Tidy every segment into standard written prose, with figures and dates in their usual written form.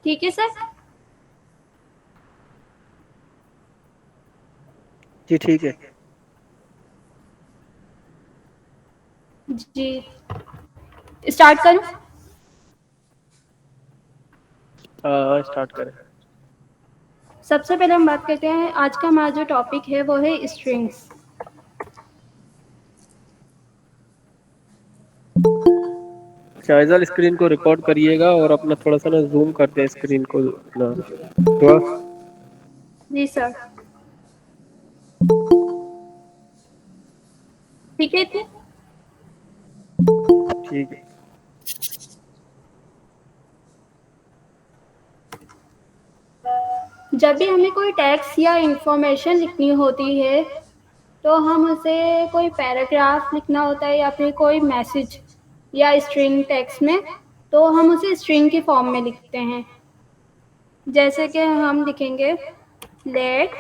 ठीक है सर। जी ठीक है। जी स्टार्ट करूं। स्टार्ट करें। सबसे पहले हम बात करते हैं, आज का हमारा जो टॉपिक है वो है स्ट्रिंग्स। शायद स्क्रीन को रिकॉर्ड करिएगा और अपना थोड़ा सा ना जूम कर दें स्क्रीन को अपना थोड़ा। जी सर। ठीक है इतने। ठीक है। जब भी हमें कोई टेक्स्ट या इंफॉर्मेशन लिखनी होती है तो हम उसे कोई पैराग्राफ लिखना होता है या फिर कोई मैसेज या स्ट्रिंग टेक्स्ट में, तो हम उसे स्ट्रिंग की फॉर्म में लिखते हैं। जैसे कि हम लिखेंगे लेट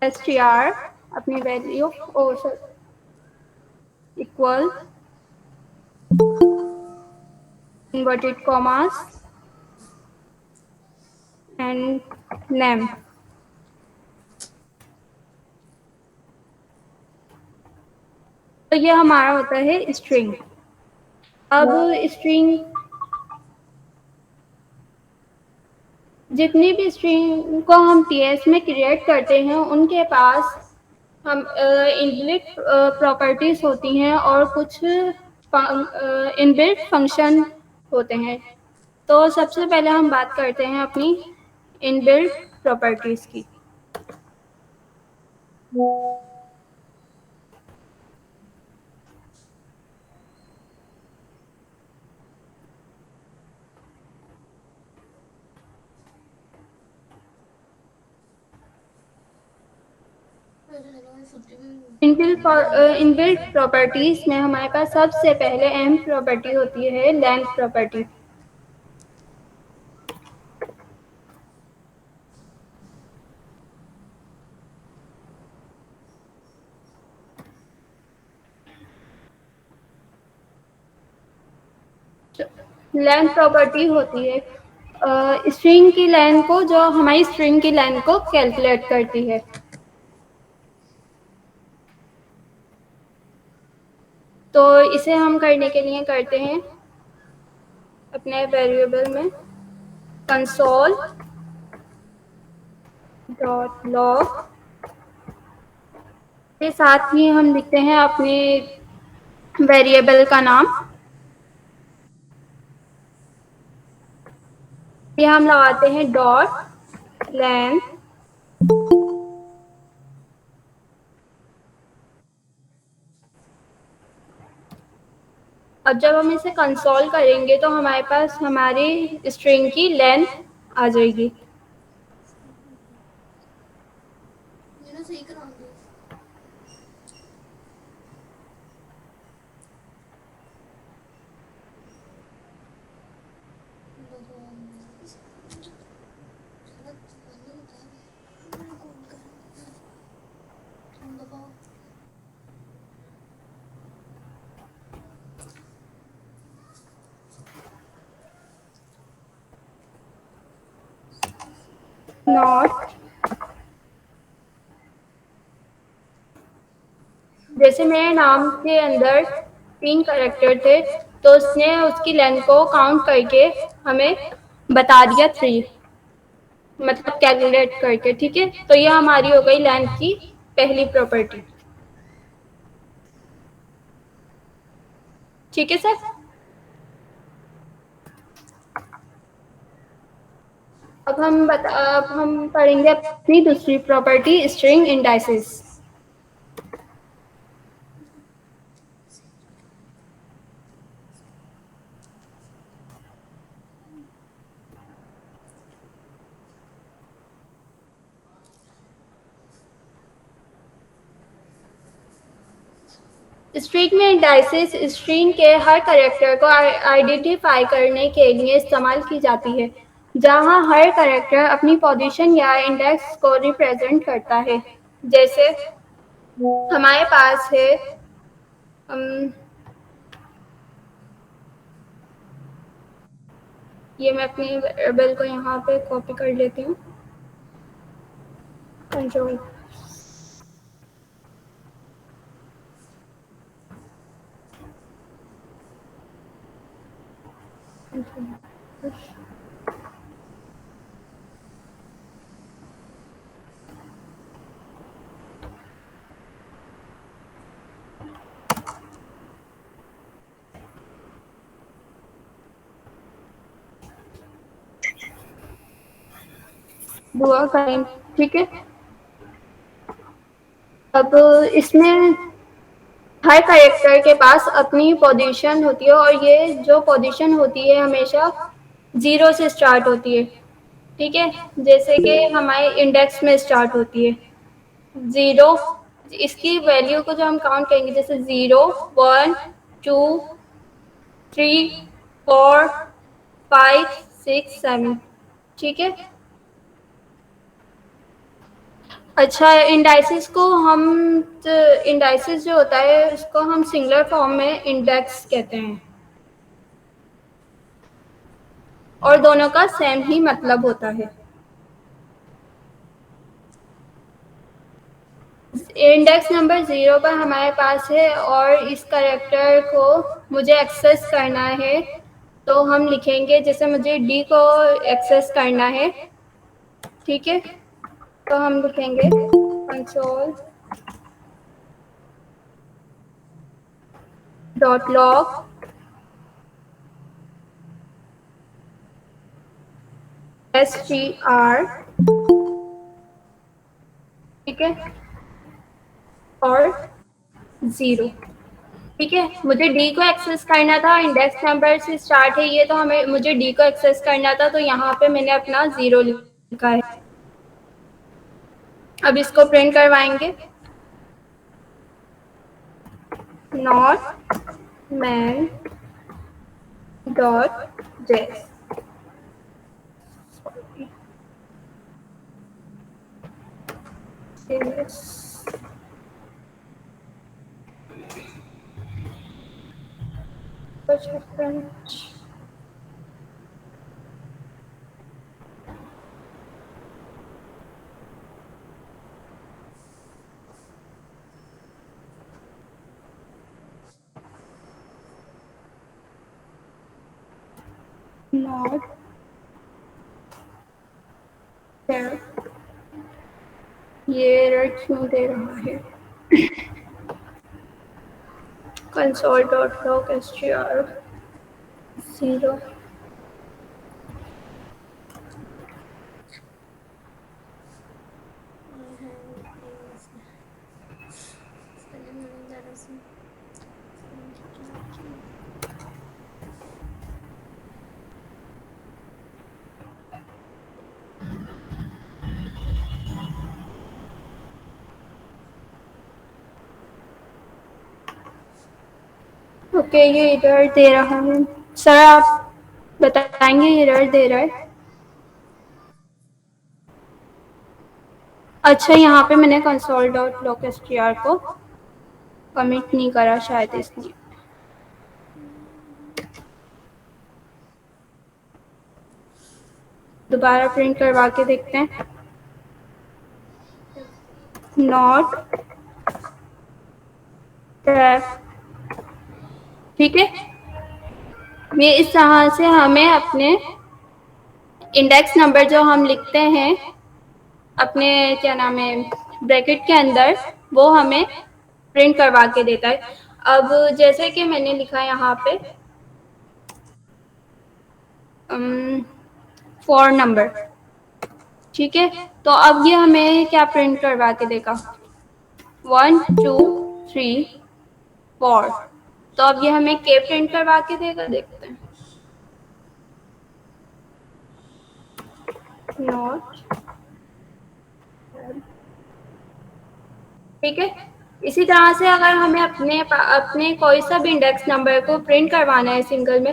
str अपनी वैल्यू और equal inverted commas and name. तो ये हमारा होता है स्ट्रिंग। अब स्ट्रिंग, जितनी भी स्ट्रिंग को हम टीएस में क्रिएट करते हैं उनके पास हम इनबिल्ट प्रॉपर्टीज होती हैं और कुछ इनबिल्ट फंक्शन होते हैं। तो सबसे पहले हम बात करते हैं अपनी इनबिल्ट प्रॉपर्टीज की। इनबिल्ट प्रॉपर्टीज में हमारे पास सबसे पहले अहम प्रॉपर्टी होती है लेंथ प्रॉपर्टी। लेंथ प्रॉपर्टी होती है स्ट्रिंग की लेंथ को, जो हमारी स्ट्रिंग की लेंथ को कैलकुलेट करती है। तो इसे हम करने के लिए करते हैं अपने वेरिएबल में कंसोल डॉट लॉग के साथ ही हम लिखते हैं अपने वेरिएबल का नाम। ये हम लगाते हैं डॉट लेंथ। अब जब हम इसे कंसोल करेंगे तो हमारे पास हमारी स्ट्रिंग की लेंथ आ जाएगी। नॉट, जैसे मेरे नाम के अंदर 3 कैरेक्टर थे तो उसने उसकी लेंथ को काउंट करके हमें बता दिया 3, मतलब कैलकुलेट करके। ठीक है, तो ये हमारी हो गई लेंथ की पहली प्रॉपर्टी। ठीक है सर। अब हम पढ़ेंगे अपनी दूसरी प्रॉपर्टी स्ट्रिंग इंडाइसेस। स्ट्रिंग में इंडाइसेस स्ट्रिंग के हर कैरेक्टर को आइडेंटिफाई करने के लिए इस्तेमाल की जाती है, जहां हर कैरेक्टर अपनी पोजीशन या इंडेक्स को रिप्रेजेंट करता है। जैसे हमारे पास है ये मैं अपनी वेरिएबल को यहाँ पे कॉपी कर लेती हूँ, कंट्रोल दुआ करें। ठीक है, अब इसमें हर कैरेक्टर के पास अपनी पोजीशन होती है और ये जो पोजीशन होती है हमेशा 0 से स्टार्ट होती है। ठीक है, जैसे कि हमारे इंडेक्स में स्टार्ट होती है 0, इसकी वैल्यू को जो हम काउंट करेंगे जैसे 0, 1, 2, 3, 4, 5, 6, 7। ठीक है, अच्छा, इंडाइसिस को हम इंडाइसिस जो होता है उसको हम सिंगुलर फॉर्म में इंडेक्स कहते हैं और दोनों का सेम ही मतलब होता है। इंडेक्स नंबर 0 पर हमारे पास है और इस कैरेक्टर को मुझे एक्सेस करना है, तो हम लिखेंगे जैसे मुझे डी को एक्सेस करना है। ठीक है, तो हम लिखेंगे कंसोल डॉट लॉग str। ठीक है, और 0। ठीक है, मुझे डी को एक्सेस करना था, इंडेक्स नंबर से स्टार्ट है ये, तो हमें मुझे डी को एक्सेस करना था, तो यहाँ पे मैंने अपना 0 लिखा है। अब इसको प्रिंट करवाएंगे, नॉट मैन डॉट जेस। नॉट ये एरर क्यों दे रहा है? Console dot log str 0। Okay, ये एरर दे रहा है। सर आप बताएंगे ये एरर दे रहा है? अच्छा, यहाँ पे मैंने कंसोल डॉट लॉग str को कमिट नहीं करा शायद इसलिए। दोबारा प्रिंट करवा के देखते हैं, नॉट ट्रैक। ठीक है, ये इस तरह से हमें अपने इंडेक्स नंबर जो हम लिखते हैं अपने क्या नाम है ब्रैकेट के अंदर, वो हमें प्रिंट करवा के देता है। अब जैसे कि मैंने लिखा यहाँ पे 4 नंबर। ठीक है, तो अब ये हमें क्या प्रिंट करवा के देगा? 1, 2, 3, 4। तो अब ये हमें के प्रिंट करवा के देगा, देखते हैं। नॉट। ठीक है, इसी तरह से अगर हमें अपने कोई सा भी इंडेक्स नंबर को प्रिंट करवाना है सिंगल में,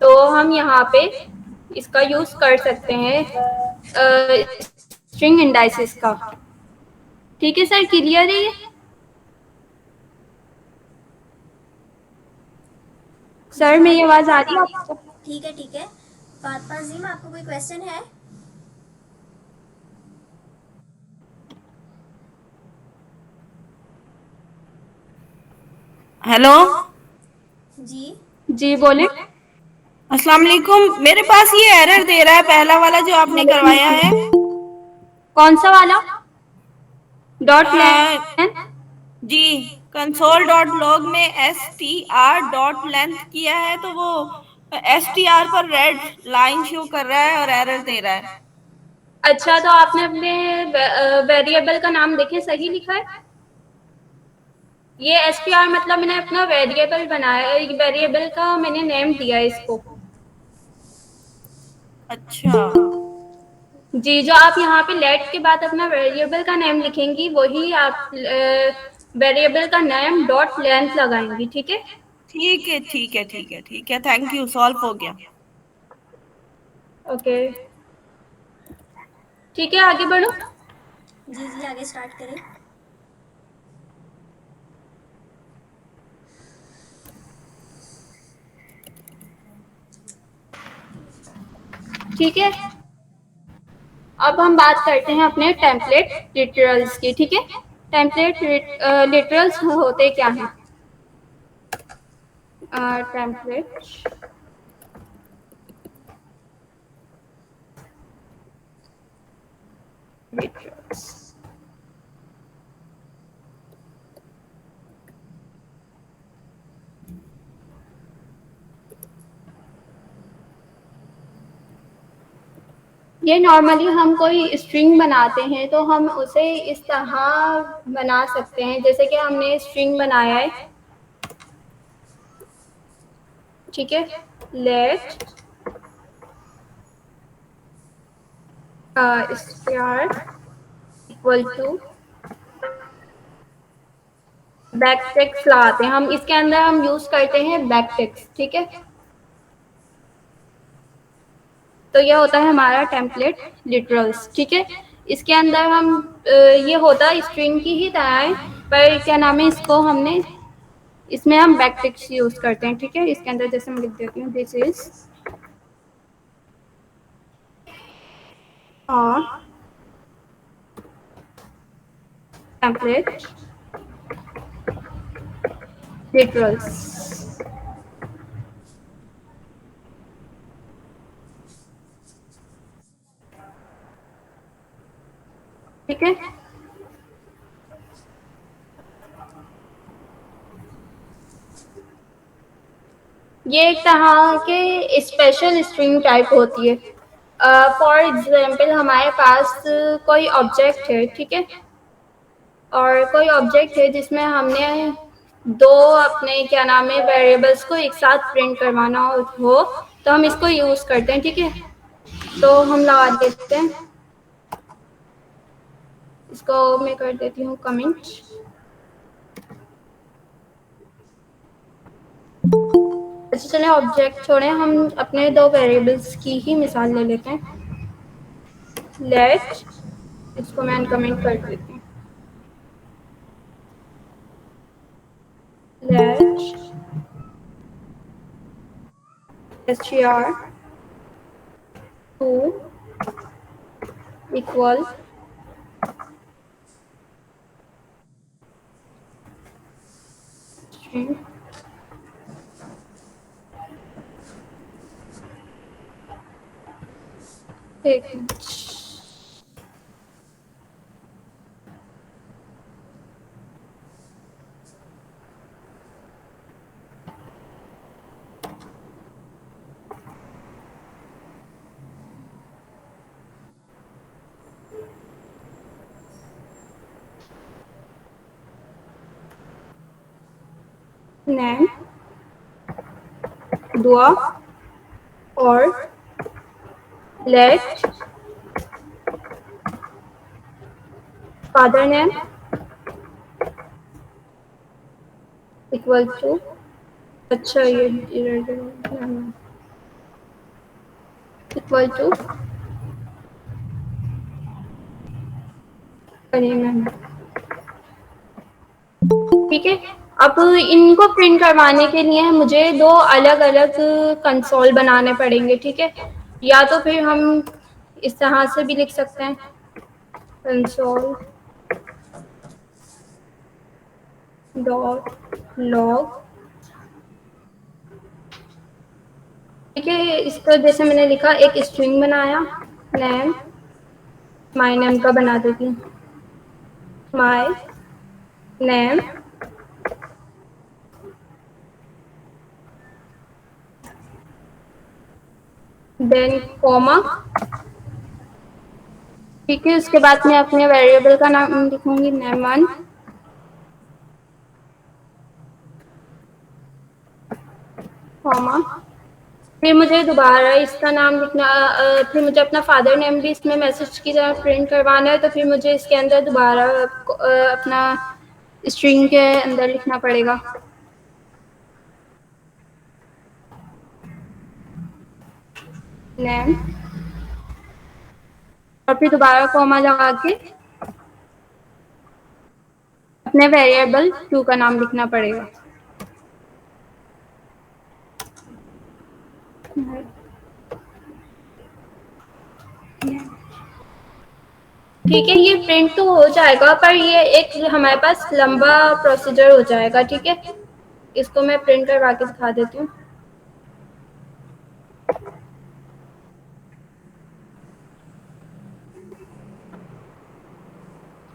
तो हम यहाँ पे इसका यूज कर सकते हैं स्ट्रिंग इंडाइसिस का। ठीक है सर, क्लियर है ये? सर मेरी आवाज आ रही है आपको? ठीक है, ठीक है। फातिमा जीम, आपको कोई क्वेश्चन है? हेलो। जी। जी बोले। अस्सलाम वालेकुम। मेरे पास ये एरर दे रहा है, पहला वाला जो आपने करवाया है। कौन सा वाला? डॉट आ, लेंथ? जी, कंसोल डॉट लॉग में str डॉट लेंथ किया है तो वो str पर रेड लाइन शो कर रहा है और एरर दे रहा है। अच्छा, तो आपने अपने वेरिएबल का नाम देखे, सही लिखा है? ये str मतलब मैंने अपना वेरिएबल बनाया, वेरिएबल का मैंने नेम दिया है इसको। अच्छा। जी, जो आप यहाँ पे लेट के बाद अपना वेरिएबल का नेम लिखेंगी वही आप वेरिएबल का नेम डॉट लेंथ लगाएंगी, ठीक है? ठीक है, ठीक है, ठीक है, ठीक है, थैंक यू, सॉल्व हो गया। ओके, ठीक है, आगे बढ़ो। जी जी, आगे स्टार्ट करें। ठीक है, अब हम बात करते हैं अपने टेम्पलेट लिटरल्स की, ठीक है? टेम्पलेट लिटरल्स होते क्या हैं? टेम्पलेट लिटरल्स, ये नॉर्मली हम कोई स्ट्रिंग बनाते हैं तो हम उसे इस तरह बना सकते हैं, जैसे कि हमने स्ट्रिंग बनाया है, ठीक है? Let star equal to back text लगाते हैं हम, इसके अंदर हम यूज करते हैं बैक टेक्स्ट, ठीक है? तो यह होता है हमारा टेम्पलेट लिटरल्स, ठीक है? इसके अंदर हम ये होता स्ट्रिंग की ही तरह है, पर क्या नाम है, इसको हमने इसमें हम बैक टेक्स्ट यूज करते हैं, ठीक है? इसके अंदर जैसे मैं लिख देती हूँ, दिस इज टेम्पलेट लिटरल्स, ठीक है? ये एक तरह के स्पेशल स्ट्रिंग टाइप होती है। फॉर एग्जाम्पल हमारे पास कोई ऑब्जेक्ट है, ठीक है? और कोई ऑब्जेक्ट है जिसमें हमने दो अपने क्या नाम है वेरिएबल्स को एक साथ प्रिंट करवाना हो तो हम इसको यूज करते हैं, ठीक है? तो हम लगा देते हैं, इसको मैं कर देती हूँ कमेंट। अच्छा चले, ऑब्जेक्ट छोड़े, हम अपने दो वेरिएबल्स की ही मिसाल ले लेते हैं। लेट, इसको मैं अनकमेंट कर देती हूँ। Let str two equal string, एक मिनट। नेम, दुआ और let father name equal to, अच्छा ये इक्वल टू करीम, ठीक है? अब इनको प्रिंट करवाने के लिए मुझे दो अलग अलग कंसोल बनाने पड़ेंगे, ठीक है? या तो फिर हम इस तरह से भी लिख सकते हैं, कंसोल डॉट लॉग। ठीक है, इसको जैसे मैंने लिखा, एक स्ट्रिंग बनाया, नेम, माय नेम का बना देती हूँ, माय नेम, देन कॉमा। ठीक है, उसके बाद मैं अपने वेरिएबल का नाम लिखूंगी, नेम1, कॉमा। फिर मुझे दोबारा इसका नाम लिखना, फिर मुझे अपना फादर नेम भी इसमें मैसेज की तरह प्रिंट करवाना है, तो फिर मुझे इसके अंदर दोबारा अपना स्ट्रिंग के अंदर लिखना पड़ेगा, नेम, और फिर दोबारा कॉमा लगा के अपने वेरिएबल टू का नाम लिखना पड़ेगा। ठीक है, ये प्रिंट तो हो जाएगा, पर ये एक हमारे पास लंबा प्रोसीजर हो जाएगा। ठीक है, इसको मैं प्रिंट करवा के दिखा देती हूँ।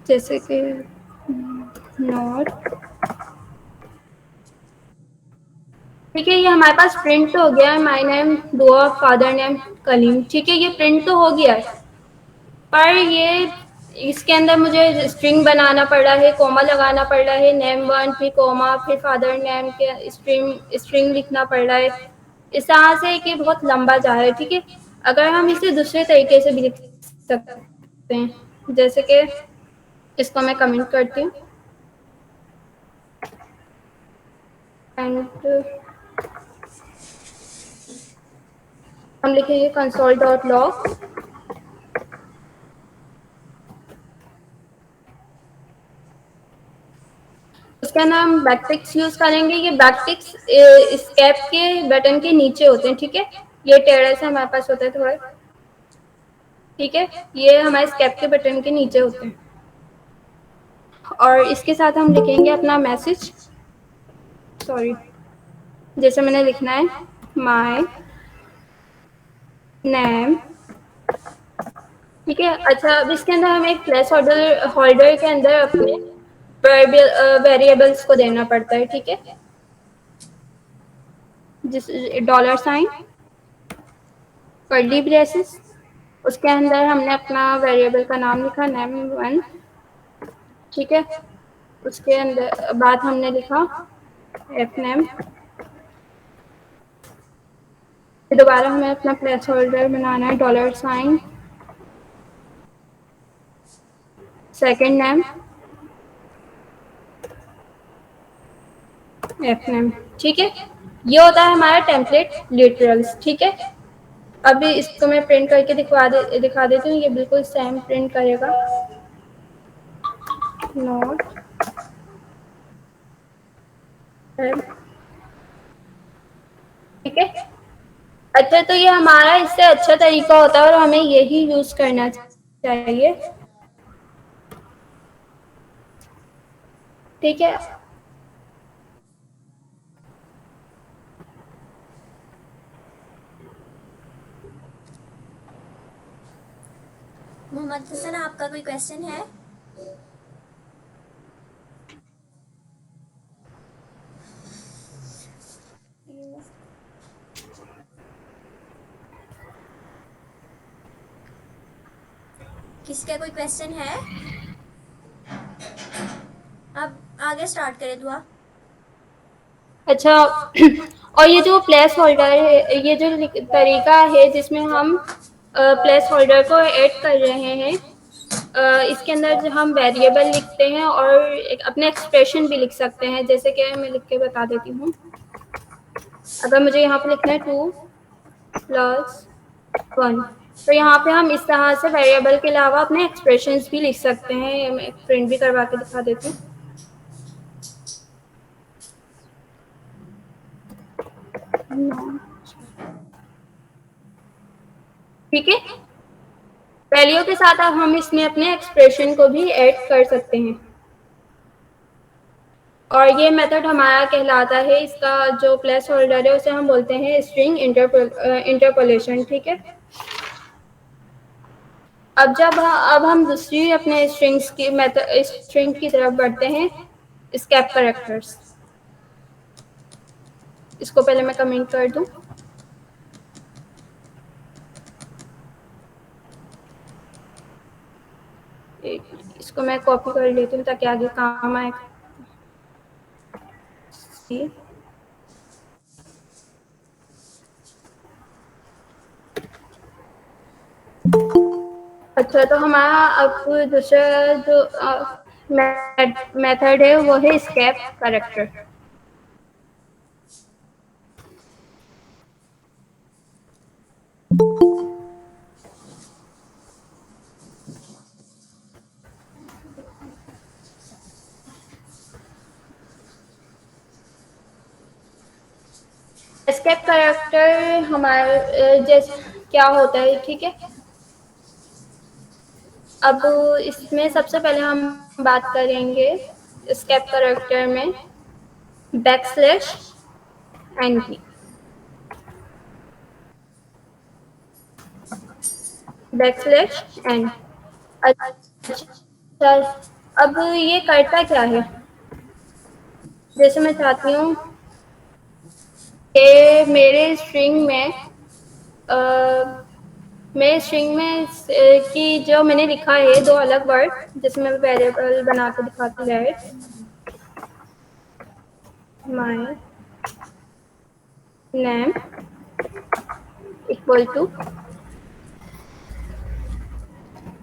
जैसे कि नॉट। ठीक है, ये हमारे पास प्रिंट तो हो गया है, माय नेम दुआ, फादर नेम कलीम। ठीक है, ये प्रिंट तो हो गया है, पर ये इसके अंदर मुझे स्ट्रिंग बनाना पड़ रहा है, कॉमा लगाना पड़ रहा है, नेम1, फिर कॉमा, फिर फादर नेम के स्ट्रिंग लिखना पड़ रहा है। इस तरह से कि बहुत लंबा जा रहा है। ठीक है, अगर हम इसे दूसरे तरीके से भी लिख सकते हैं, जैसे कि इसको मैं कमेंट करती हूँ, एंड हम लिखेंगे कंसोल डॉट लॉग, उसका नाम बैकटिक्स यूज करेंगे। ये बैकटिक्स स्केप के बटन के नीचे होते हैं। ठीक है, ये टेढ़े से हमारे पास होते हैं थोड़े। ठीक है, ये हमारे स्केप के बटन के नीचे होते हैं, और इसके साथ हम लिखेंगे अपना मैसेज, सॉरी, जैसे मैंने लिखना है, माय नेम। ठीक है, अच्छा, अब इसके अंदर हमें एक प्लेस होल्डर के अंदर अपने वेरिएबल्स को देना पड़ता है। ठीक है, जिस $, कर्ली ब्रेसेस, उसके अंदर हमने अपना वेरिएबल का नाम लिखा, नेम1। ठीक है, उसके अंदर बाद हमने लिखा एफ नेम। फिर दोबारा हमें अपना प्लेस होल्डर बनाना है, $, सेकेंड नेम, एफ नेम। ठीक है, ये होता है हमारा टेम्पलेट लिटरल्स। ठीक है, अभी इसको मैं प्रिंट करके दिखा देती हूँ, ये बिल्कुल सेम प्रिंट करेगा, नोट। ठीक है, अच्छा, तो ये हमारा इससे अच्छा तरीका होता है और हमें यही यूज करना चाहिए। ठीक है, मोहम्मद हसन, आपका कोई क्वेश्चन है? किसी का कोई क्वेश्चन है? अब आगे स्टार्ट करें दुआ। अच्छा, और ये जो प्लेस होल्डर है, ये जो तरीका है जिसमें हम प्लेस होल्डर को ऐड कर रहे हैं, इसके अंदर जो हम वेरिएबल लिखते हैं और अपने एक्सप्रेशन भी लिख सकते हैं। जैसे कि मैं लिख के बता देती हूँ, अगर मुझे यहाँ पे लिखना है 2+1, तो यहाँ पे हम इस तरह से वेरिएबल के अलावा अपने एक्सप्रेशंस भी लिख सकते हैं। मैं प्रिंट भी करवा के दिखा देती हूँ। ठीक है, वैल्यू के साथ अब हम इसमें अपने एक्सप्रेशन को भी ऐड कर सकते हैं और ये मेथड हमारा कहलाता है, इसका जो प्लेस होल्डर है उसे हम बोलते हैं स्ट्रिंग इंटरपोलेशन। ठीक है, अब हम दूसरी अपने स्ट्रिंग की तरफ बढ़ते हैं, एस्केप कैरेक्टर्स। इसको पहले मैं कमेंट कर दूं। इसको मैं कॉपी कर लेती हूँ ताकि आगे काम आए। अच्छा, तो हमारा अब दूसरा जो मेथड है वो है एस्केप कैरेक्टर। एस्केप कैरेक्टर हमारे जैसे क्या होता है, ठीक है। अब इसमें सबसे पहले हम बात करेंगे एस्केप कैरेक्टर में बैकस्लैश एन की। Backslash N. अच्छा, अब ये करता क्या है, जैसे मैं चाहती हूँ कि मेरे स्ट्रिंग में कि जो मैंने लिखा है दो अलग वर्ड, जिसमें मैं वेरिएबल बना के दिखाती है, माय नेम इक्वल टू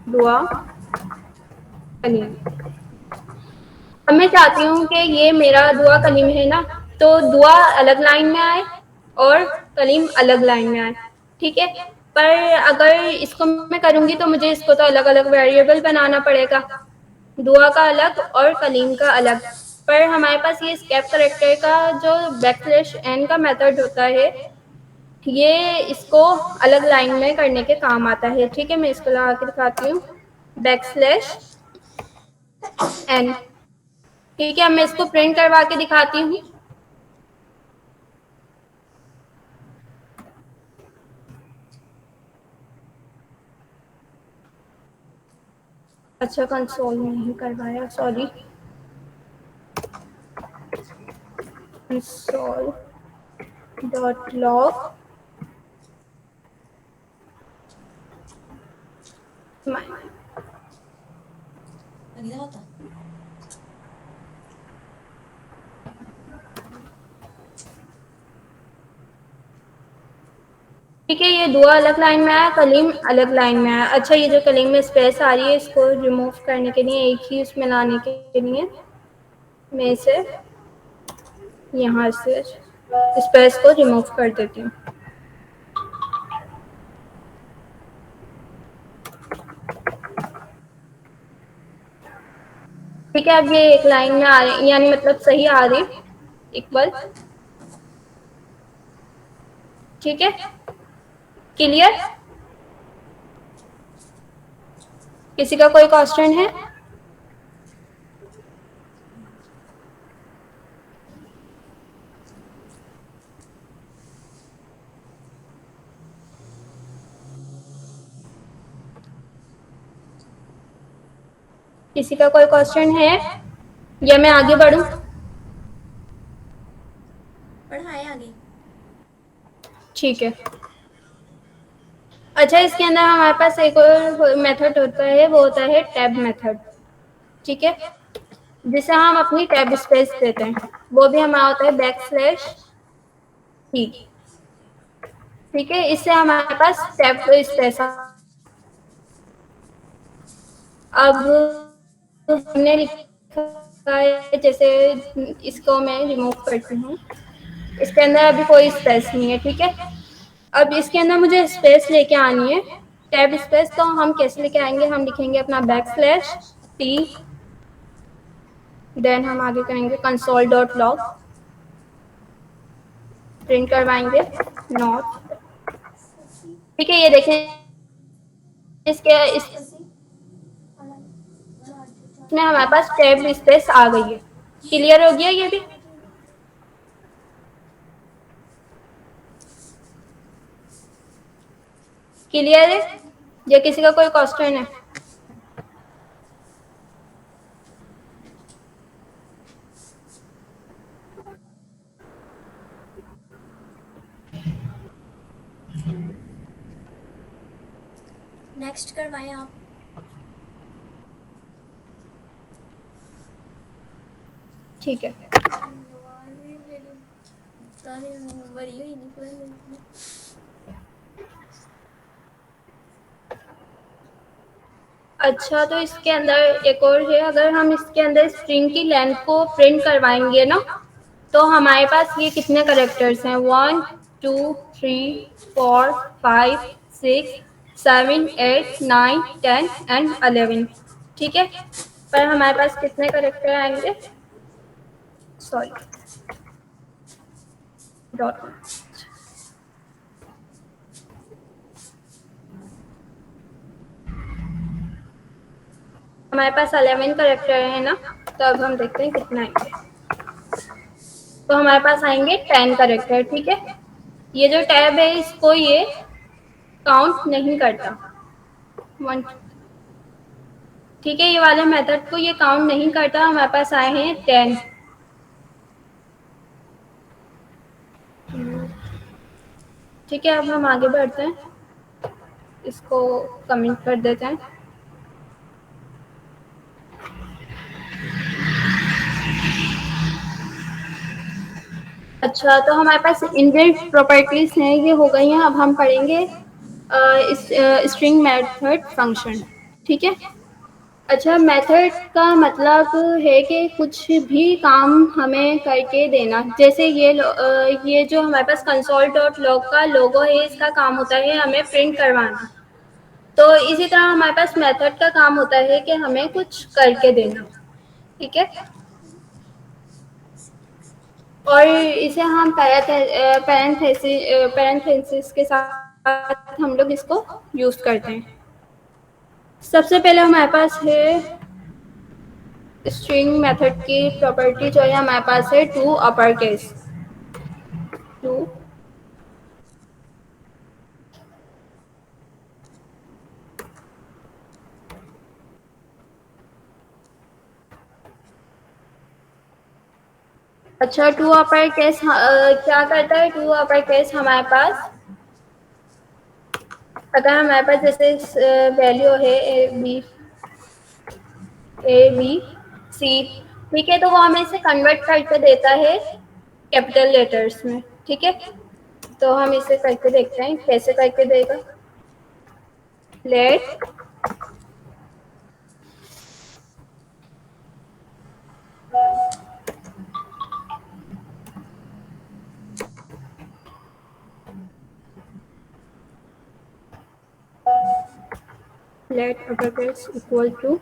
दुआ कलीम। अब मैं चाहती हूँ कि ये मेरा दुआ कलीम है ना, तो दुआ अलग लाइन में आए और कलीम अलग लाइन में आए। ठीक है, पर अगर इसको मैं करूँगी तो मुझे इसको तो अलग अलग वेरिएबल बनाना पड़ेगा, दुआ का अलग और कलीम का अलग। पर हमारे पास ये एस्केप कैरेक्टर का जो बैकस्लैश एन का मेथड होता है, ये इसको अलग लाइन में करने के काम आता है। ठीक है, मैं इसको लगा के दिखाती हूँ, बैकस्लैश एन। ठीक है, अब मैं इसको प्रिंट करवा के दिखाती हूँ। अच्छा, कंसोल में नहीं करवाया, सॉरी। कंसोल डॉट लॉग ठीक है, ये दुआ अलग लाइन में आया, कलीम अलग लाइन में आया। अच्छा, ये जो कलीम में स्पेस आ रही है, इसको रिमूव करने के लिए, एक ही उसमें लाने के लिए मैं इसे यहाँ से स्पेस को रिमूव कर देती हूँ। ठीक है, अब ये एक लाइन में आ रही, यानी मतलब सही आ रही, इक्वल। ठीक है, क्लियर? किसी का कोई क्वेश्चन है? किसी का कोई क्वेश्चन है या मैं आगे बढ़ूं? पढ़ाए आगे। ठीक है। अच्छा, इसके अंदर हमारे पास एक और मेथड होता है, वो होता है टैब मेथड। ठीक है, जिसे हम अपनी टैब स्पेस देते हैं, वो भी हमारा होता है बैकस्लैश टी। ठीक है, इससे हमारे पास टैब स्पेस। अब हमने लिखा है, जैसे इसको मैं रिमूव करती हूँ, इसके अंदर अभी कोई स्पेस नहीं है। ठीक है, अब इसके अंदर मुझे स्पेस लेके आनी है, टैब स्पेस। तो हम कैसे लेके आएंगे, हम लिखेंगे अपना बैकस्लैश टी, देन हम आगे करेंगे कंसोल डॉट लॉग, प्रिंट करवाएंगे नॉट। ठीक है, ये देखें इसमें हमारे पास टैब स्पेस आ गई है। क्लियर हो गया ये भी? क्लियर है या किसी का कोई क्वेश्चन है? नेक्स्ट करवाएं आप। ठीक है। वरी हुई नहीं पूरा। अच्छा, तो इसके अंदर एक और है, अगर हम इसके अंदर स्ट्रिंग की लेंथ को प्रिंट करवाएंगे ना, तो हमारे पास ये कितने करेक्टर्स हैं? 1 2 3 4 5 6 7 8 9 10 एंड 11। ठीक है, पर हमारे पास कितने करेक्टर आएंगे? Sorry, dot. हमारे पास 11 करेक्टर है ना, तो अब हम देखते हैं कितना आएंगे। तो हमारे पास आएंगे 10 करेक्टर। ठीक है, ये जो टैब है इसको ये काउंट नहीं करता। वन, ठीक है, ये वाले मेथड को ये काउंट नहीं करता। हमारे पास आए हैं 10। ठीक है, अब हम आगे बढ़ते हैं, इसको कमेंट कर देते हैं। अच्छा, तो हमारे पास इनबिल्ट प्रॉपर्टीज हैं, ये हो गई हैं। अब हम पढ़ेंगे स्ट्रिंग मेथड फंक्शन। ठीक है। अच्छा, मेथड का मतलब है कि कुछ भी काम हमें करके देना। जैसे ये जो हमारे पास कंसोल डॉट लॉग का लोगो है, इसका काम होता है हमें प्रिंट करवाना। तो इसी तरह हमारे पास मेथड का काम होता है कि हमें कुछ करके देना। ठीक है, और इसे हम पैरेंथेसिस के साथ हम लोग इसको यूज करते हैं। सबसे पहले हमारे पास है स्ट्रिंग मेथड की प्रॉपर्टी, जो है हमारे पास है टू अपर केस। टू अच्छा, टू अपर केस क्या करता है? टू अपर केस हमारे पास, अगर हमारे पास जैसे वैल्यू है A B C, ठीक है, तो वो हमें इसे कन्वर्ट करके देता है कैपिटल लेटर्स में। ठीक है, तो हम इसे करके देखते हैं कैसे करके देगा। Let let upper case equal to,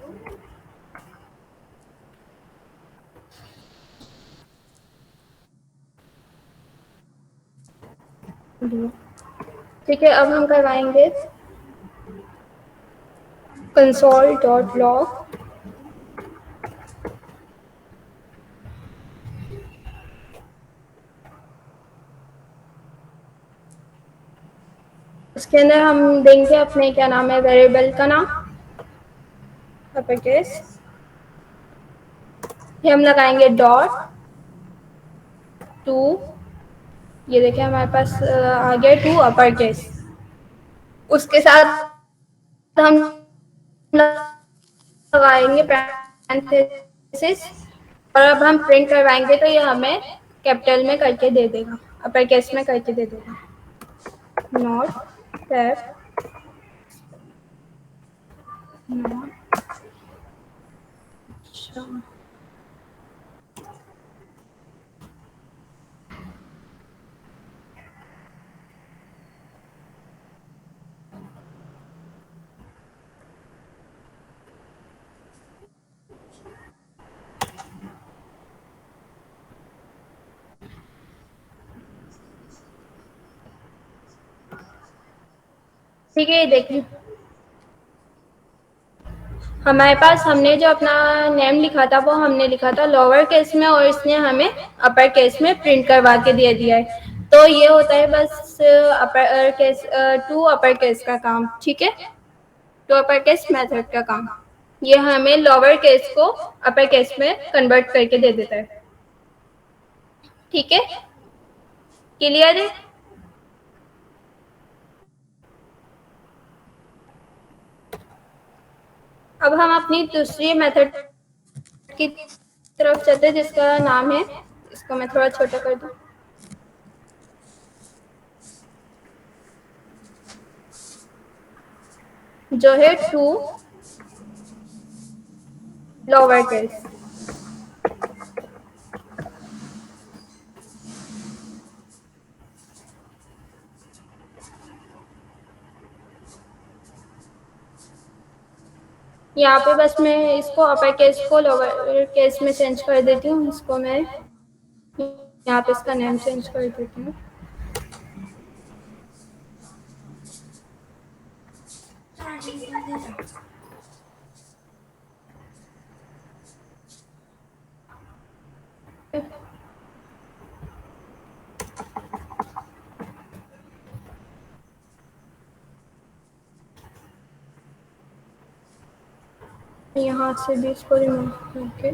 ठीक है, अब हम करवाएंगे कंसोल डॉट लॉग उसके अंदर हम देंगे अपने क्या नाम है वेरिएबल का नाम अपर केस, फिर हम लगाएंगे डॉट टू, ये देखिए हमारे पास आ गया टू अपर केस। उसके साथ हम लगाएंगे पैरेंथेसिस, और अब हम प्रिंट करवाएंगे तो ये हमें कैपिटल में करके दे देगा, अपर केस में करके दे देगा। नॉट टैब नॉट, अच्छा, ठीक है, ये देखिए हमारे पास हमने जो अपना नेम लिखा था वो हमने लिखा था लोअर केस में और इसने हमें अपर केस में प्रिंट करवा के दे दिया है। तो ये होता है बस upper case to upper case का काम, ठीक है, टू अपर केस मेथड का काम। ये हमें लोअर केस को अपर केस में कन्वर्ट करके दे देता है, ठीक है, क्लियर है। अब हम अपनी दूसरी मेथड की तरफ चलते हैं जिसका नाम है, इसको मैं थोड़ा छोटा कर दूं, जो है टू लोअर केस। यहाँ पे बस मैं इसको अपर केस को लोअर केस में चेंज कर देती हूँ। इसको मैं यहाँ पे इसका नेम चेंज कर देती हूँ। यहाँ से भी इसको रिमूव करके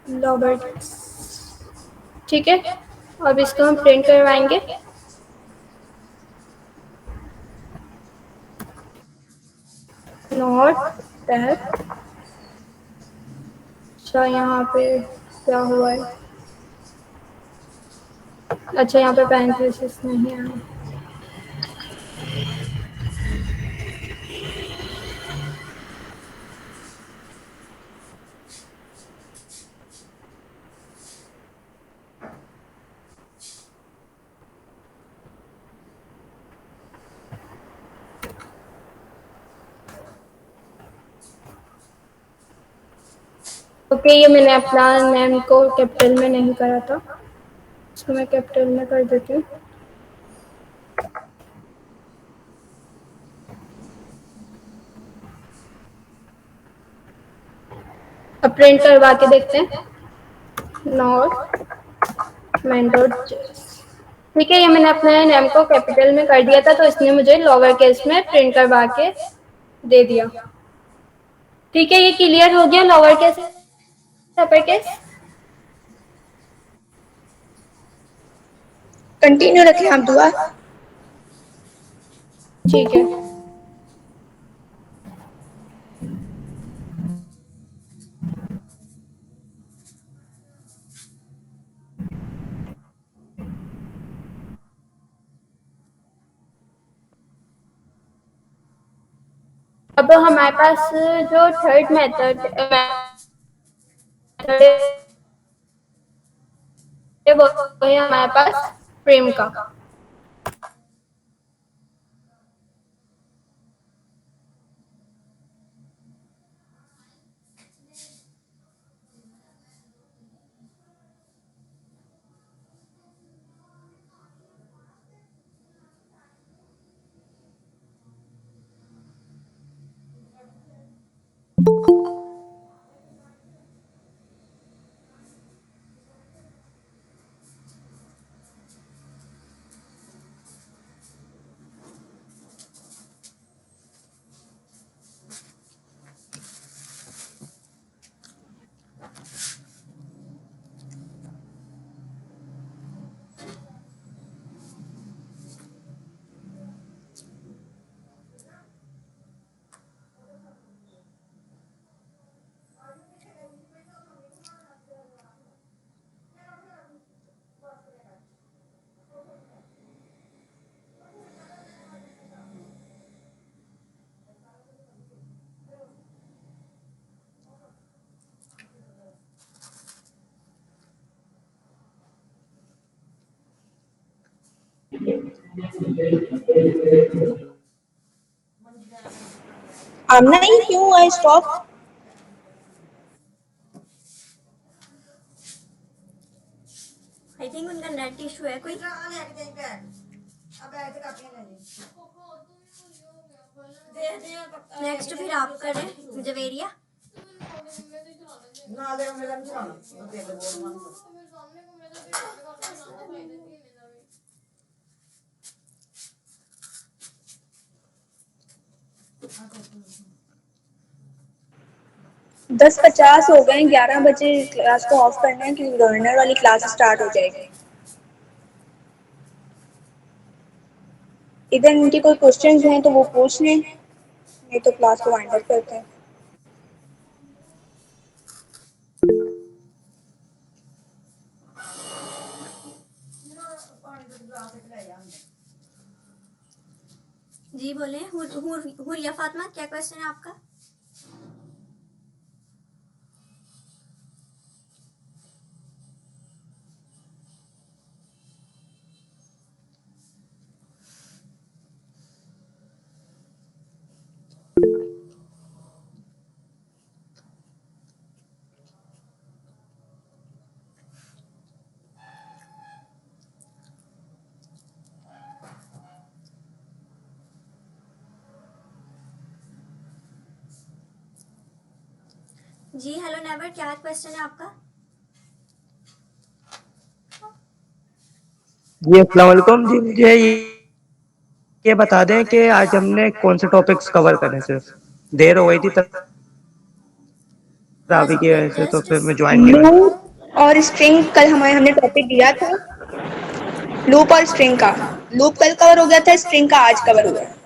लोअर केस, ठीक है। अब इसको हम प्रिंट करवाएंगे। नोट टैब, अच्छा यहाँ पे क्या हुआ है, अच्छा यहाँ पे पैरेंथेसिस नहीं आया। ओके, ये मैंने अपना नेम को कैपिटल में नहीं करा था, इसको मैं कैपिटल में कर देती हूँ। अब प्रिंट करवा के देखते हैं। नोट मेन डॉट, ठीक है, ये मैंने अपने नेम को कैपिटल में कर दिया था तो इसने मुझे लोअर केस में प्रिंट करवा के दे दिया। ठीक है, ये क्लियर हो गया lower case upper case. Continue रखें आप दुआ। ठीक है, अब हमारे पास जो थर्ड मेथड वो है हमारे पास फ्रेम का। आमना ही क्यों है स्टॉप? आई थिंक उनका नेट इशू है कोई। नेक्स्ट फिर आप करें जवेरिया। दस 50 हो गए, 11 बजे क्लास को ऑफ करना है क्योंकि गवर्नर वाली क्लास स्टार्ट हो जाएगी। इधर उनके कोई क्वेश्चंस हैं तो वो पूछ लें, नहीं तो क्लास को वाइंड अप करते हैं। जी बोले हुरिया फातिमा, क्या क्वेश्चन है आपका? जी हेलो नेवर, क्या क्वेश्चन है आपका? जी अस्सलाम वालेकुम जी। मुझे ये बता दें कि आज हमने कौन से टॉपिक्स कवर करने से देर हो गई थी तरावी की वजह से, तो फिर मैं ज्वाइन नहीं कर पाया। लूप और स्ट्रिंग कल हमने टॉपिक दिया था। लूप और स्ट्रिंग का, लूप कल कवर हो गया था, स्ट्रिंग का आज कवर हुआ है।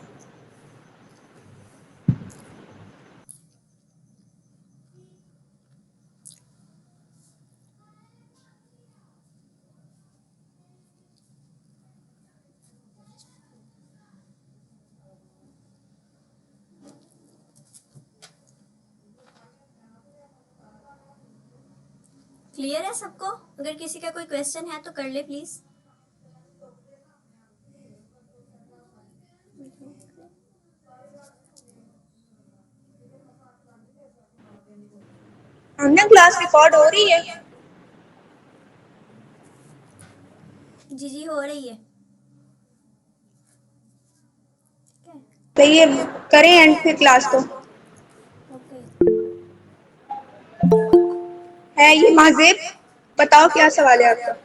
क्लियर है सबको? अगर किसी का कोई क्वेश्चन है तो कर ले प्लीज। हमने क्लास रिकॉर्ड हो रही है। जी हो रही है। तो ये करें एंड फिर क्लास को। ओके। है ये माजेब, बताओ क्या सवाल है आपका?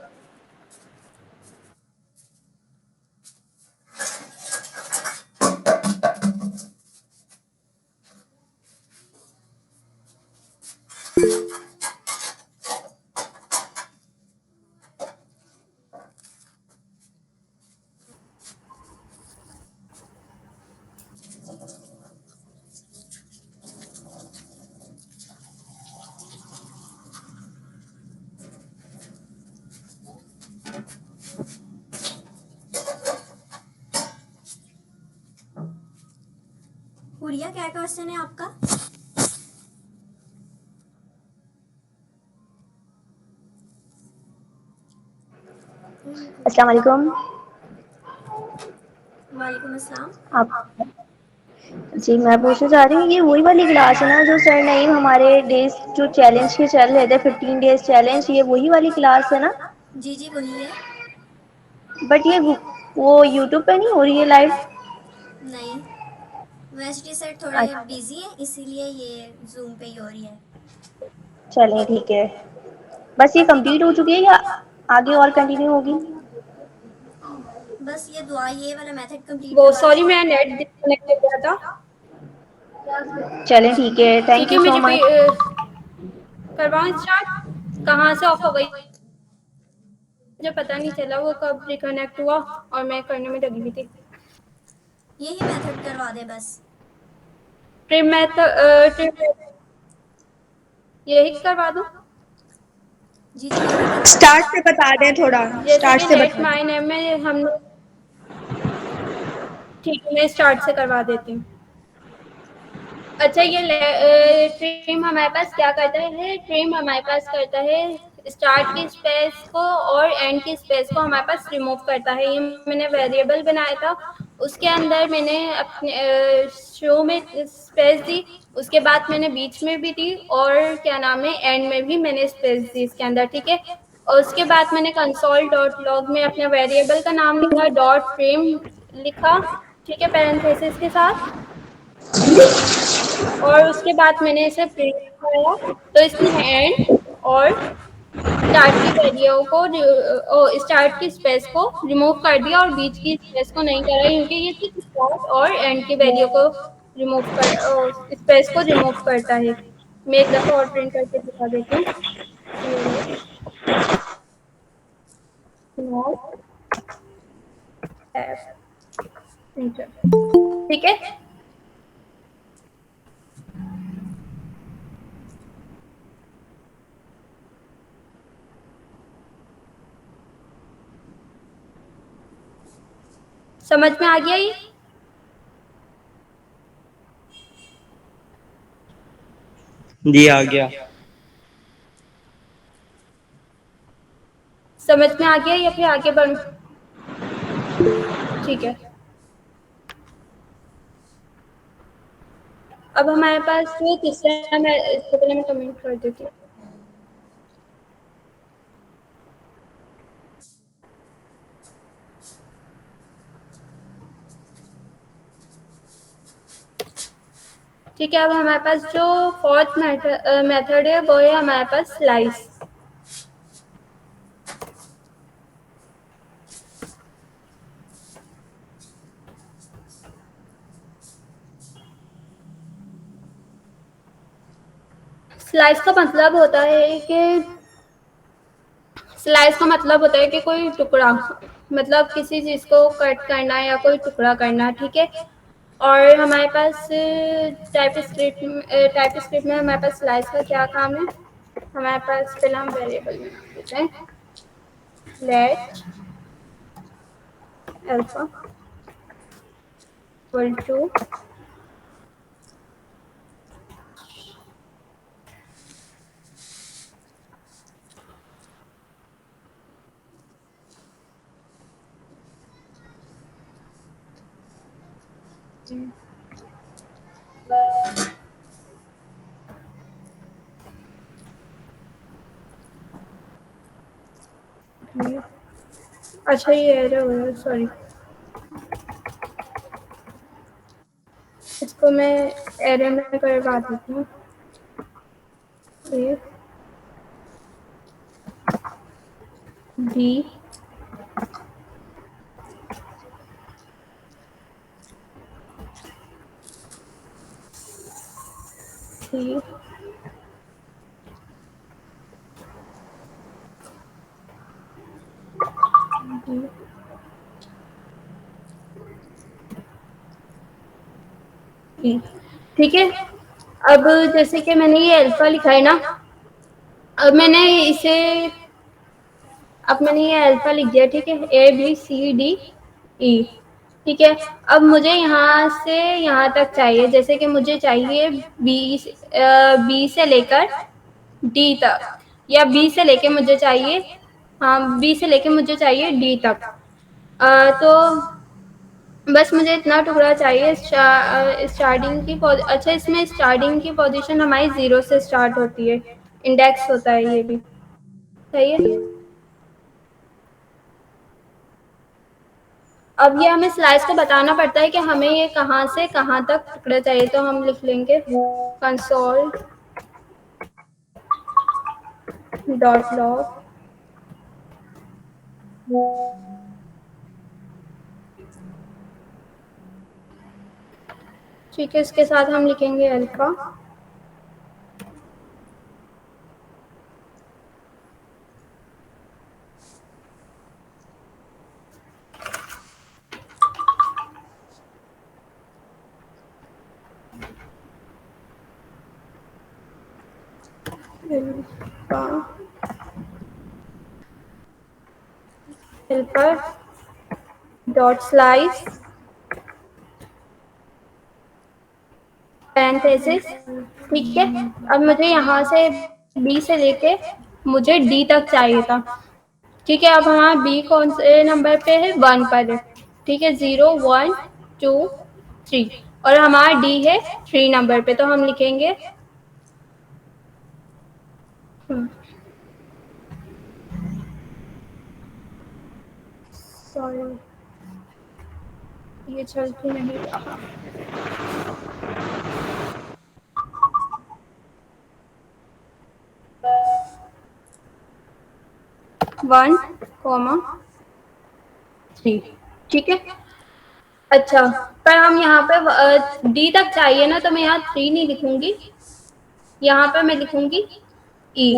हुरिया, क्या क्वेश्चन है आपका? अस्सलाम वालेकुम। वालेकुम अस्सलाम। आप जी, मैं पूछना चाह रही हूँ, ये वही वाली क्लास है ना जो सर नईम हमारे डेज जो चैलेंज के चल रहे थे, 15 डेज चैलेंज, ये वही वाली क्लास है ना? जी वही है। बट ये वो यूट्यूब पे नहीं हो रही है लाइव? नहीं, यूनिवर्सिटी सर थोड़े अच्छा, बिजी है इसीलिए ये जूम पे ही हो रही है। चलें ठीक है। बस ये कंप्लीट हो चुकी है या आगे और कंटिन्यू होगी? बस ये दुआ, ये वाला मेथड कंप्लीट वो करवा सॉरी, दें। मेरा नेट डिस्कनेक्ट हो गया था। चलें ठीक है, ठीक थैंक है, यू सो मुझे मच। करवाएं स्टार्ट। कहाँ से ऑफ हो गई मुझे पता नहीं चला, वो कब रिकनेक्ट हुआ और मैं करने में लगी हुई थी। यही मेथड करवा दे बस। ट्रिम मेथड, ट्रिम यही करवा दूँ? जी यही करवा स्टार्ट दें। से बता दें थोड़ा, जैसे स्टार्ट कि से लेट बता दें। माई नेम में हमने, ठीक है मैं स्टार्ट से करवा देती हूँ। अच्छा, ये ट्रिम हमारे पास क्या करता है? ट्रिम हमारे पास करता है स्टार्ट की स्पेस को और एंड की स्पेस को हमारे पास रिमूव करता है। ये मैंने वेरिएबल बनाया था, उसके अंदर मैंने अपने शो में स्पेस दी, उसके बाद मैंने बीच में भी दी और क्या नाम है एंड में भी मैंने स्पेस दी इसके अंदर, ठीक है। और उसके बाद मैंने कंसोल डॉट लॉग में अपने वेरिएबल का नाम लिखा, डॉट फ्रेम लिखा, ठीक है, पैरेंथेसिस के साथ। और उसके बाद मैंने इसे प्रिंट कराया, तो इसने एंड और स्टार्ट की वैल्यू को स्टार्ट की स्पेस को रिमूव कर दिया और बीच की स्पेस को नहीं करा, क्योंकि ये सिर्फ स्टार्ट और एंड की वैल्यू को रिमूव कर स्पेस को रिमूव करता है। मैं एक दफ़ा और प्रिंट करके दिखा देती हूँ। ठीक है, समझ में आ गया ये? जी आ गया। समझ में आ गया या फिर आगे बढ़? ठीक है, अब हमारे पास जो तीसरा, मैं इससे पहले मैं कमेंट कर देती हूँ। ठीक है, अब हमारे पास जो फोर्थ मेथड है वो है हमारे पास स्लाइस। स्लाइस का मतलब होता है कि कोई टुकड़ा, मतलब किसी चीज़ को कट करना या कोई टुकड़ा करना, ठीक है। और हमारे पास टाइप स्क्रिप्ट में हमारे पास स्लाइस का क्या काम है? हमारे पास पहले हम वेरिएबल में नाम देते हैं, लेट अल्फा इक्वल टू अच्छा, ये एरर हो रहा, सॉरी, इसको मैं एरर में करवा देती हूँ। डी सी ठीक है। अब जैसे कि मैंने ये अल्फा लिखा है ना, अब मैंने ये अल्फा लिख दिया, ठीक है, A B C D E, ठीक है। अब मुझे यहाँ से यहाँ तक चाहिए, जैसे कि मुझे चाहिए बी से लेकर डी तक, या बी से लेके मुझे चाहिए, हाँ, बी से लेके मुझे चाहिए डी तक। तो बस मुझे इतना टुकड़ा चाहिए। स्टार्टिंग की अच्छा, इसमें स्टार्टिंग की पोजीशन हमारी 0 से स्टार्ट होती है, इंडेक्स होता है, ये भी सही है। अब ये हमें स्लाइस को बताना पड़ता है कि हमें ये कहाँ से कहाँ तक टुकड़े चाहिए, तो हम लिख लेंगे कंसोल डॉट लॉग ठीक है, इसके साथ हम लिखेंगे alpha helper dot slice parenthesis, ठीक है। अब मुझे यहाँ से बी से लेके मुझे डी तक चाहिए था, ठीक है। अब हमारा बी कौन से नंबर पे है? 1 पर है, ठीक है, 0 1 2 3, और हमारा डी है 3 नंबर पे, तो हम लिखेंगे ये चल क्यों नहीं रहा? वन कॉमा 3, ठीक है। अच्छा, पर हम यहाँ पे डी तक चाहिए ना, तो मैं यहाँ 3 नहीं लिखूंगी, यहाँ पे मैं लिखूंगी ई।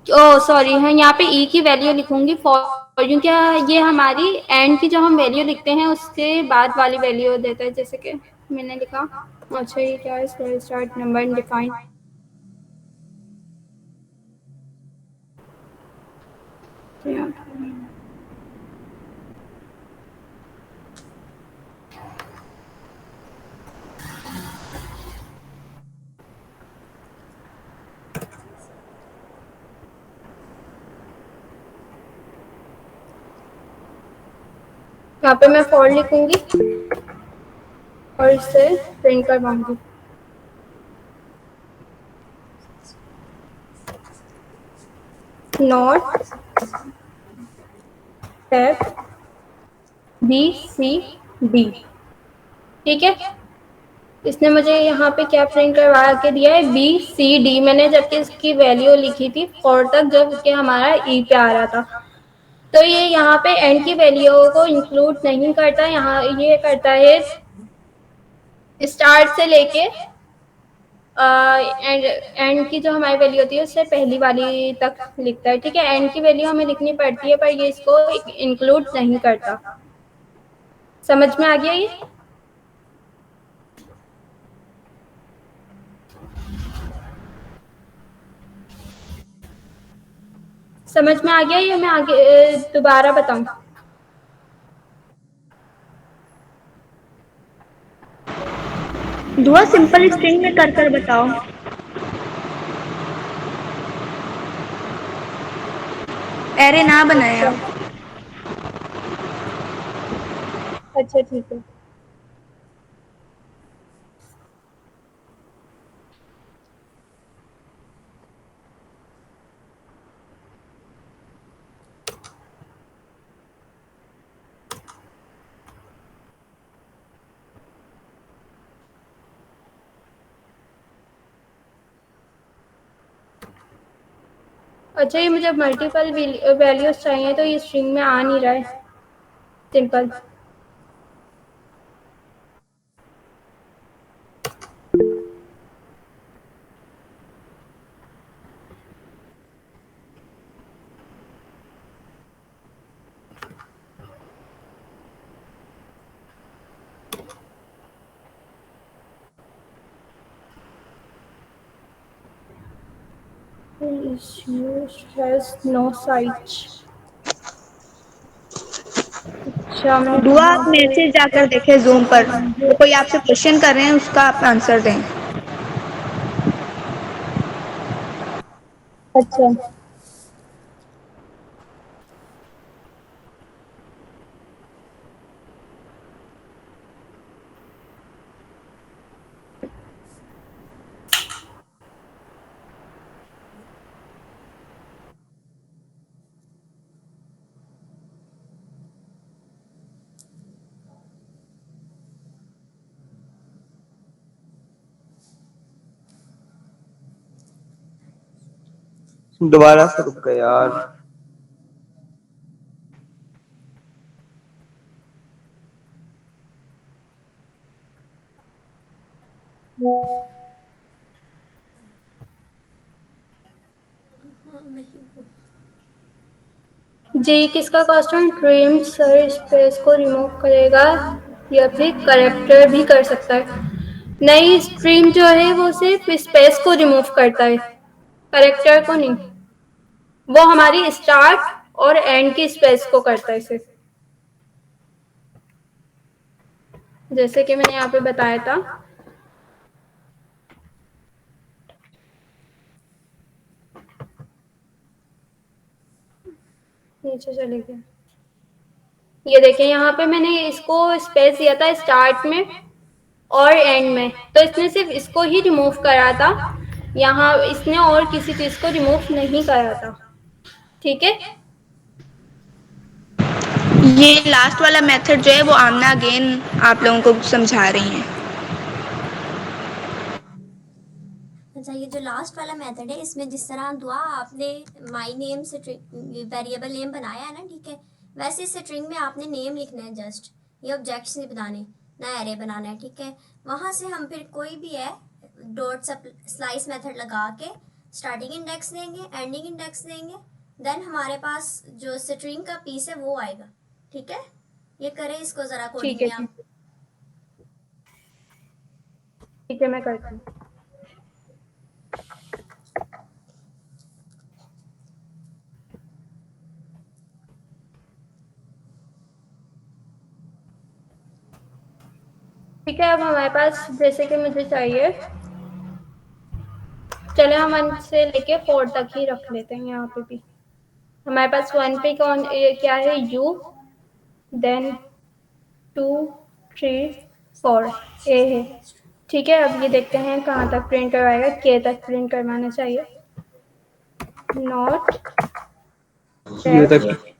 ओ सॉरी, हाँ यहाँ पे ई की वैल्यू लिखूंगी फॉर, क्योंकि ये हमारी एंड की जो हम वैल्यू लिखते हैं उसके बाद वाली वैल्यू देता है, जैसे कि मैंने लिखा। अच्छा, ये क्या है? Start number define. यहाँ पे मैं फॉर लिखूंगी और इसे प्रिंट करवाऊंगी। Not F B C D, ठीक है। इसने मुझे यहाँ पे क्या प्रिंट करवा के दिया है? B C D. मैंने जबकि इसकी वैल्यू लिखी थी फॉर तक, जब कि हमारा ई पे आ रहा था, तो ये यहाँ पे एंड की वैल्यू को इंक्लूड नहीं करता। यहाँ ये करता है स्टार्ट से लेके एंड की जो हमारी वैल्यू होती है उससे पहली वाली तक लिखता है, ठीक है। एंड की वैल्यू हमें लिखनी पड़ती है, पर ये इसको इंक्लूड नहीं करता। समझ में आ गया ये? समझ में आ गया? ये मैं आगे दोबारा बताऊं? दुआ सिंपल स्ट्रिंग में कर बताओ। एरे ना बनाए आप। अच्छा ठीक है। अच्छा, ये मुझे मल्टीपल वैल्यूज चाहिए, तो ये स्ट्रिंग में आ नहीं रहा है। सिंपल। has no size। अच्छा, दुआ आप मैसेज जाकर देखें जूम पर, तो कोई आपसे क्वेश्चन कर रहे हैं, उसका आप आंसर दें। अच्छा, दोबारा से रुक गए यार। जी किसका क्वेश्चन? ट्रिम सर स्पेस को रिमूव करेगा या फिर करेक्टर भी कर सकता है? नहीं, स्ट्रीम जो है वो सिर्फ स्पेस को रिमूव करता है, करेक्टर को नहीं। वो हमारी स्टार्ट और एंड की स्पेस को करता है सिर्फ, जैसे कि मैंने यहाँ पे बताया था। नीचे चले गए। ये देखें, यहाँ पे मैंने इसको स्पेस दिया था स्टार्ट में और एंड में, तो इसने सिर्फ इसको ही रिमूव करा था। यहाँ इसने और किसी चीज को रिमूव नहीं करा था, ठीक है। ये लास्ट वाला मेथड जो है वो आमना अगेन आप लोगों को समझा रही हैं। अच्छा, ये जो लास्ट वाला मेथड है इसमें जिस तरह दुआ आपने माई नेम वेरिएबल नेम बनाया है ना, ठीक है, वैसे स्ट्रिंग में आपने नेम लिखना है जस्ट, ये ऑब्जेक्ट्स नहीं बनाने, ना एरे बनाना है, ठीक है। वहाँ से हम फिर कोई भी है डॉट स्लाइस मेथड लगा के स्टार्टिंग इंडेक्स देंगे, एंडिंग इंडेक्स देंगे, देन हमारे पास जो स्ट्रिंग का पीस है वो आएगा, ठीक है। ये करें इसको ज़रा कोडिंग ठीक है में आप। ठीक है, मैं करती हूँ। ठीक है, अब हमारे पास जैसे कि मुझे चाहिए, चले हम 1 से लेके 4 तक ही रख लेते हैं। यहाँ पे भी हमारे पास 1 पे क्या है, यू, देन 2, 3, 4 ए है, ठीक है। अब ये देखते हैं कहाँ तक प्रिंट करवाएगा, के तक प्रिंट करवाना चाहिए, नॉट ये तक।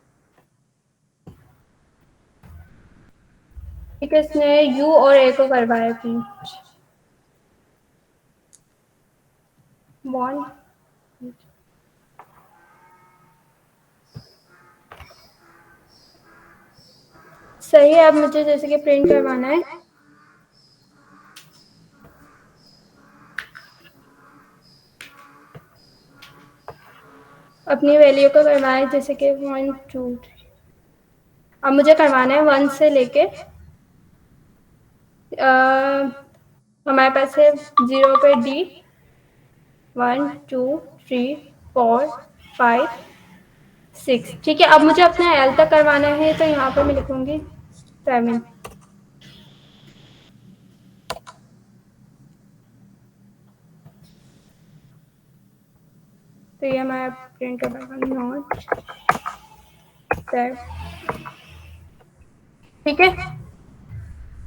ठीक है, इसने यू और ए को करवाया प्रिंट, 1, सही है। अब मुझे जैसे कि प्रिंट करवाना है, अपनी वैल्यू को करवाना है, जैसे कि 1, 2, 3। अब मुझे करवाना है 1 से लेके हमारे पास है 0 पे डी, 1, 2, 3, 4, 5, 6, ठीक है। अब मुझे अपना एल तक करवाना है, तो यहाँ पर मैं लिखूंगी 7। तो ये मैं प्रिंट करवाऊंगा, नॉट 7, ठीक है।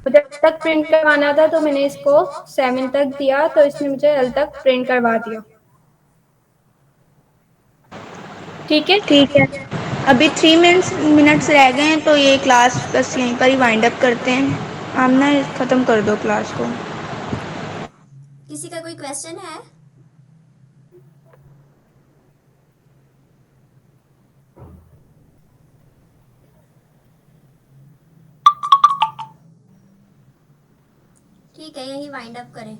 मुझे तक प्रिंट करवाना था तो मैंने इसको 7 तक दिया, तो इसने मुझे एल तक प्रिंट करवा दिया, ठीक है। ठीक है, अभी 3 मिनट्स रह गए हैं, तो ये क्लास बस यहीं पर ही वाइंड अप करते हैं। आमना ख़त्म कर दो क्लास को। किसी का कोई क्वेश्चन है? ठीक है, यही वाइंड अप करें।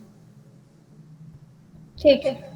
ठीक है।